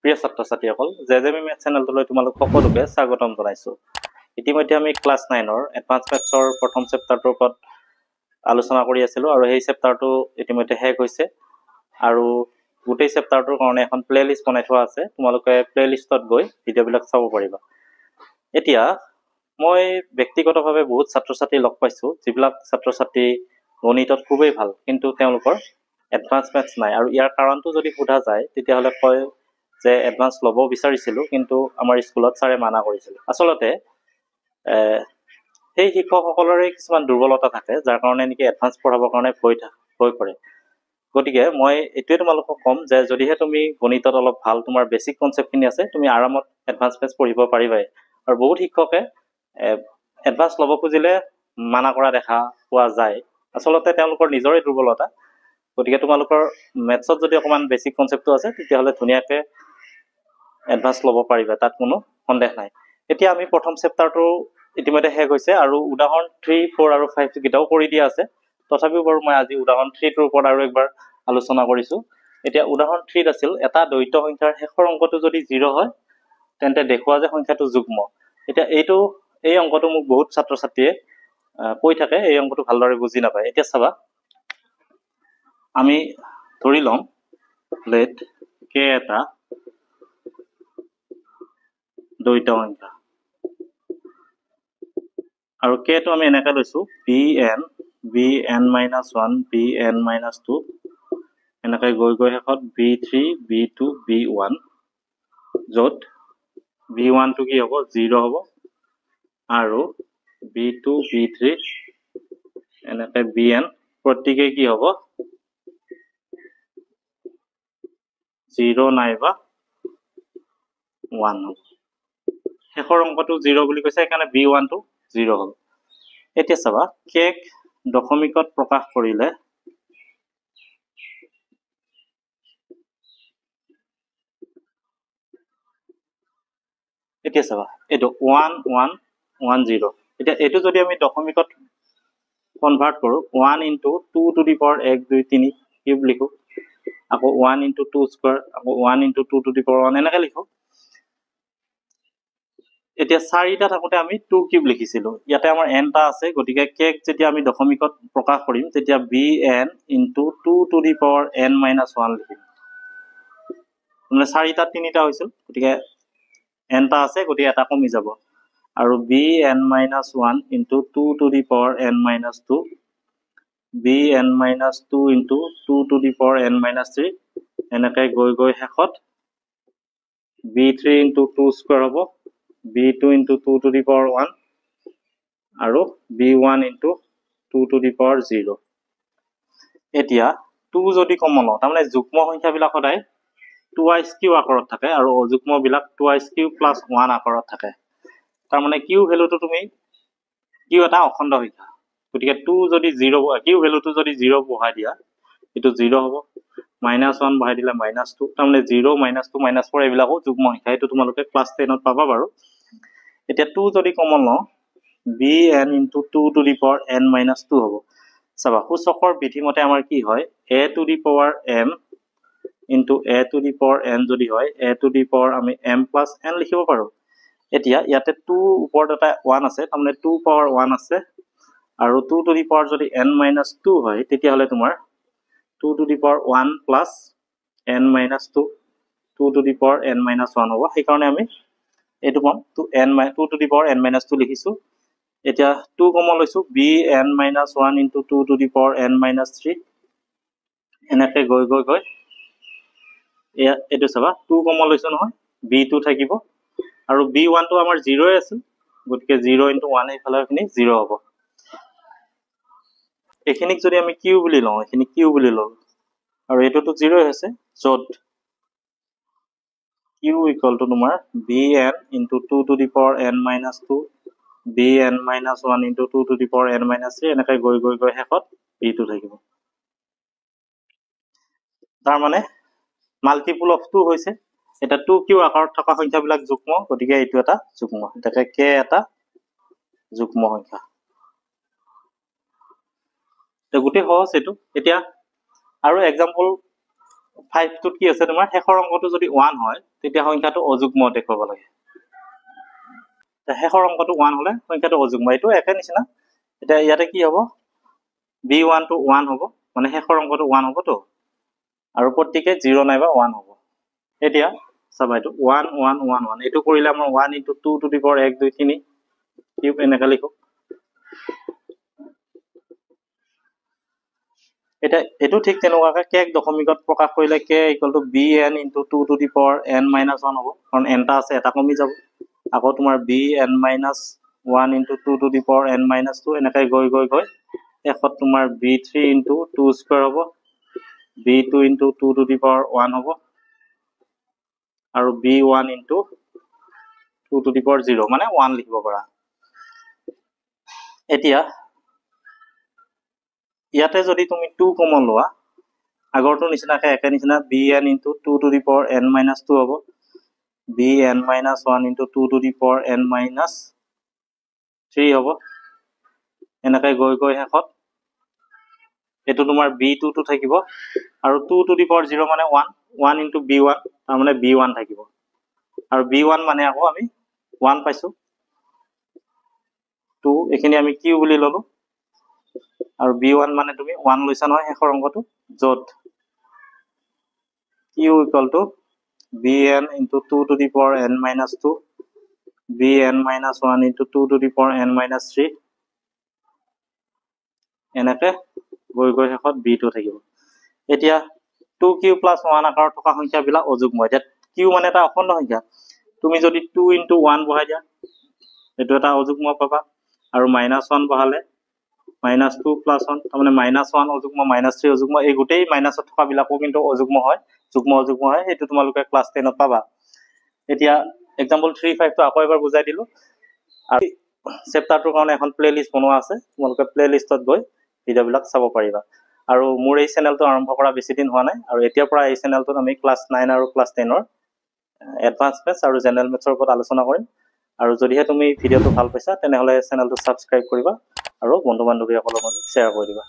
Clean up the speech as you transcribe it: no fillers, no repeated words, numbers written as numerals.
প্ৰিয় ছাত্ৰ-ছাত্ৰীসকল জেজেমি মেথ চেনেলটোলৈ তোমালোক সকলোকে স্বাগতম জনাইছো। ইতিমধ্যে আমি ক্লাছ 9ৰ এডভান্স মেথছৰ প্ৰথম চেপ্টাৰটোৰ ওপৰত আলোচনা কৰি আছিলো আৰু এই চেপ্টাৰটো ইতিমধ্যে শেষ হৈছে আৰু গোটেই চেপ্টাৰটোৰ কাৰণে এখন প্লেলিষ্ট বনাই থোৱা আছে। তোমালোকে প্লেলিষ্টত গৈ ভিডিঅ'বিলাক চাব পাৰিবা। এতিয়া মই ব্যক্তিগতভাৱে বহুত ছাত্ৰ-ছাত্ৰী লগ পাইছো যিবিলাক ছাত্ৰ-ছাত্ৰী গণিতত খুবেই ভাল, কিন্তু তেওঁলোকৰ এডভান্স মেথছ নাই। আৰু ইয়াৰ কাৰণটো যদি সোধা যায় তেতিয়াহ'লে কয় যে এডভান্স ল'ব বিচাৰিছিলো, কিন্তু আমাৰ স্কুলত ছাৰে মানা কৰিছিল। আচলতে সেই শিক্ষকসকলৰে কিছুমান দুৰ্বলতা থাকে, যাৰ কাৰণে নেকি এডভান্স পঢ়াবৰ কাৰণে ভয় কৰে। গতিকে মই এইটোৱে তোমালোকক ক'ম যে যদিহে তুমি গণিতত অলপ ভাল, তোমাৰ বেছিক কনচেপ্টখিনি আছে, তুমি আৰামত এডভান্স মেথছ পঢ়িব পাৰিবাই। আৰু বহুত শিক্ষকে এডভান্স ল'ব খুজিলে মানা কৰা দেখা পোৱা যায়। আচলতে তেওঁলোকৰ নিজৰে দুৰ্বলতা। গতিকে তোমালোকৰ মেথছত যদি অকণমান বেছিক কনচেপ্টটো আছে তেতিয়াহ'লে ধুনীয়াকৈ এডভান্স ল'ব পাৰিবা, তাত কোনো সন্দেহ নাই। এতিয়া আমি প্ৰথম চেপ্টাৰটো ইতিমধ্যে শেষ হৈছে আৰু উদাহৰণ 3, 4 আৰু 5 কেইটাও কৰি দিয়া আছে। তথাপিও বাৰু মই আজি উদাহৰণ 3টোৰ ওপৰত আৰু একবাৰ আলোচনা কৰিছোঁ। এতিয়া উদাহৰণ 3ত আছিল এটা দ্বৈত সংখ্যাৰ শেষৰ অংকটো যদি 0 হয় তেন্তে দেখুওৱা যে সংখ্যাটো যুগ্ম। এতিয়া এই অংকটো মোক বহুত ছাত্ৰ-ছাত্ৰীয়ে কৈ থাকে, এই অংকটো ভালদৰে বুজি নাপায়। এতিয়া চাবা, আমি ধৰি ল'ম লেট কে এটা দ্বৈত সংখ্যা আৰু কেটো আমি এনেকৈ লৈছো bn -1 bn-2 এনেকৈ গৈ শেষত b3 b2 b1, য'ত b1টো কি হ'ব 0 হ'ব আৰু b2 b3 এনেকৈ bn প্ৰত্যেকেই কি হ'ব 0 নাইবা 1 হ'ব। শেষৰ অংকটো 0 বুলি কৈছে, সেইকাৰণে b1টো 0 হ'ল। এতিয়া চাবা, কেক দশমিকত প্ৰকাশ কৰিলে এতিয়া চাবা এইটো 1 1 1 0। এতিয়া এইটো যদি আমি দশমিকত কনভাৰ্ট কৰোঁ 1 × 2 টু দি পাৱাৰ 1 2 3 কিউব লিখো, আকৌ 1 × 2 স্কোৱাৰ, আকৌ 1 × 2 টু দি পাৱাৰ 1 এনেকৈ লিখো। এতিয়া 4টা থাকোঁতে আমি 2 কিউব লিখিছিলো, ইয়াতে আমাৰ nটা আছে। গতিকে কেক যেতিয়া আমি দশমিকত প্ৰকাশ কৰিম তেতিয়া bn × 2 to the power n-1 লিখিম। মানে 4টাত 3টা হৈছিল, গতিকে nটা আছে, গতিকে এটা কমি যাব। আৰু bn-1 × 2 to the power n-2, bn-2 × 2 to the power n-3 এনেকৈ গৈ শেষত b3 × 2 স্কোৱাৰ হ'ব, b2 × 2 টু দি পাৱাৰ 1 আৰু b1 × 2 টু দি পাৱাৰ 0। এতিয়া 2 যদি কমন লওঁ, তাৰমানে যুগ্ম সংখ্যাবিলাক সদায় 2i's কিউ আকাৰত থাকে আৰু অযুগ্মবিলাক 2i's কিউ প্লাছ 1 আকাৰত থাকে। তাৰমানে কিউ ভেলুটো কিউ এটা অখণ্ড সংখ্যা, গতিকে কিউ ভেলুটো যদি 0 বহাই দিয়া এইটো 0 হ'ব, -1 বহাই দিলে -2, তাৰমানে 0 -2 -4 এইবিলাকো যুগ্ম সংখ্যা। এইটো তোমালোকে ক্লাছ 10ত পাবা বাৰু। এতিয়া 2 যদি কমন লওঁ bn × 2 to the power n-2 হ'ব। চাবা, সূচকৰ বিধিমতে আমাৰ কি হয়, a to the power m × a to the power n যদি হয় a টু দি পাৱাৰ আমি m প্লাছ n লিখিব পাৰোঁ। এতিয়া ইয়াতে 2 ওপৰত এটা 1 আছে, তাৰমানে 2 পাৱাৰ 1 আছে, আৰু 2 টু দি পাৱাৰ যদি n-2 হয় তেতিয়াহ'লে তোমাৰ 2 to the power 1 plus n-2 2 to the power n-1 হ'ব। সেইকাৰণে আমি এইটো পাম 2 টু দি পাৱাৰ n-2 লিখিছোঁ। এতিয়া 2 কমন লৈছোঁ, bn-1 × 2 to the power n-3 এনেকৈ গৈ এইটো চাবা 2 কমন লৈছোঁ নহয়, b2 থাকিব আৰু b1টো আমাৰ 0 আছিল, গতিকে 0 × 1 এইফালৰখিনি 0 হ'ব। এইখিনিক যদি আমি কিউ বুলি লওঁ, এইখিনি কিউ বুলি লওঁ আৰু এইটোতো 0 হৈছে, য'ত কিউ ইকুৱেল টু তোমাৰ bn × 2 to the power n-2 bn-1 × 2 to the power n-3 এনেকৈ গৈ শেষত b2 থাকিব। তাৰমানে মাল্টিপুল অফ 2 হৈছে। এতিয়া 2 কিউ আকাৰত থকা সংখ্যাবিলাক যুগ্ম, গতিকে এইটো এটা যুগ্ম। এতিয়া কে এটা যুগ্ম সংখ্যা। গোটেই সহজ এইটো। এতিয়া আৰু এক্সাম্পল 5 টোত কি আছে তোমাৰ শেষৰ অংকটো যদি 1 হয় তেতিয়া সংখ্যাটো অযুগ্ম দেখুৱাব লাগে শেষৰ অংকটো 1 হলে সংখ্যাটো অযুগ্ম এইটো একে নিচিনা এটা ইয়াতে কি হ'ব b1 টো 1 হ'ব মানে শেষৰ অংকটো 1 হ'ব তো আৰু প্ৰত্যেককে 0 নাইবা 1 হ'ব এতিয়া চাবা এইটো 1 1 1 1 এইটো কৰিলে আমাৰ 1 * 2 টু দি পাৱাৰ 1 2 3 কিউব এনেকা লিখো এটা এটো ঠিক তেনেকুৱাকে k দশমিকত প্ৰকাশ কৰিলে k = bn * 2 to the power n - 1 হ'ব কাৰণ n টা আছে এটা কমি যাব আকৌ তোমাৰ bn - 1 * 2 to the power n - 2 এনেকৈ গৈ গৈ গৈ শেষত তোমাৰ b3 * 2 স্কয়াৰ হ'ব b2 * 2 টু দি পাৱাৰ 1 হ'ব আৰু b1 * 2 টু দি পাৱাৰ 0 মানে 1 লিখিব পাৰা এতিয়া ইয়াতে যদি তুমি 2 কমন লোৱা আগৰটো নিচিনাকে একে নিচিনা bn * 2 to the power n - 2 হ'ব bn - 1 * 2 to the power n - 3 হ'ব এনেকৈ গৈ গৈ শেষত এটো তোমাৰ b2 টো থাকিব আৰু 2 টু দি পাৱাৰ 0 মানে 1 1 * b1 তাৰ মানে b1 থাকিব আৰু b1 মানে আকৌ আমি 1 পাইছো 2 এখিনি আমি q বুলি ললো আৰু b1 মানে তুমি 1 লৈছা নহয় শেষৰ অংকটো যত q = bn * 2 to the power n - 2 bn - 1 * 2 to the power n - 3 এনেকে গৈ গৈ শেষত b2 থাকিব এতিয়া 2q + 1 আকাৰত থকা সংখ্যাবিলাক অযুগ্ম এতিয়া q মানে এটা অখণ্ড সংখ্যা তুমি যদি 2 * 1 বহাই দিয়া এটো এটা অযুগ্ম পাবা আৰু -1 বহালে -2 + 1 তাৰ মানে -1 অযুগ্ম -3 অযুগ্ম এই গোটেই মাইনাসত থকা বিলাকো কিন্তু অযুগ্ম হয় যুগ্ম অযুগ্ম হয় সেইটো তোমালোকে ক্লাস 10 ত পাবা এতিয়া एग्जांपल 3 5 টো আকৌ এবাৰ বুজাই দিলো আৰু চেপ্টাৰটোৰ কাৰণে এখন প্লেলিষ্ট বনোৱা আছে তোমালোকে প্লেলিষ্টত গৈ ভিডিওবিলাক চাব পাৰিবা আৰু মোৰ এই চেনেলটো আৰম্ভ কৰা বেছি দিন হোৱা নাই আৰু এতিয়াৰ পৰা এই চেনেলটোত আমি ক্লাস 9 আৰু ক্লাস 10 ৰ এডভান্স মেথছ আৰু জেনাৰেল মেথছৰ ওপৰত আলোচনা কৰিম আৰু যদিহে তুমি ভিডিওটো ভাল পাইছা তেনেহলে চেনেলটো সাবস্ক্ৰাইব কৰিবা আৰু বন্ধু বান্ধৱীসকলৰ মাজত শ্বেয়াৰ কৰি দিবা